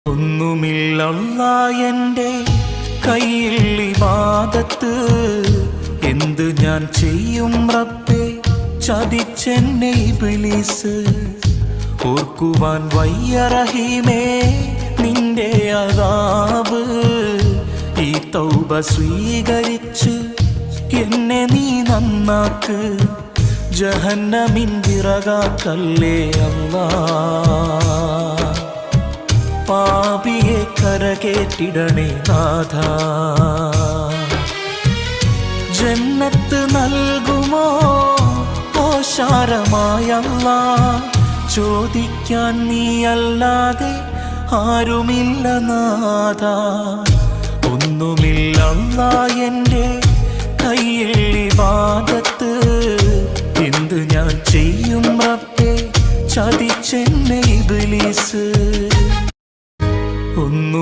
ഒന്നുമില്ല എൻ്റെ കയ്യിൽ ഇബാദത്ത്, എന്ത് ഞാൻ ചെയ്യും റബ്ബേ ചതിച്ചെന്നെ ഇബ്ലീസ്. ഓർക്കുവാൻ വയ്യ റഹീമേ നിന്റെ അദാബ്, ഈ തൗബ സ്വീകരിച്ച് എന്നെ നീ നന്നാക്ക്, ജഹന്നമിൻ വിറകാക്കല്ലേ അല്ലാ. പാപിയെ കരകേറ്റിടണേ നാഥ, ജന്നത്ത് നൽകുമോ ഓശാരമായല്ലാ. ചോദിക്കാൻ നീയല്ലാതെ ആരുമില്ല നാഥ. ഒന്നുമില്ല എൻ്റെ കയ്യിൽ ഇബാദത്ത്, എന്ത് ഞാൻ ചെയ്യും റബ്ബേ ചതിച്ചെന്നെ ഇബ്ലീസ്. ഒന്നു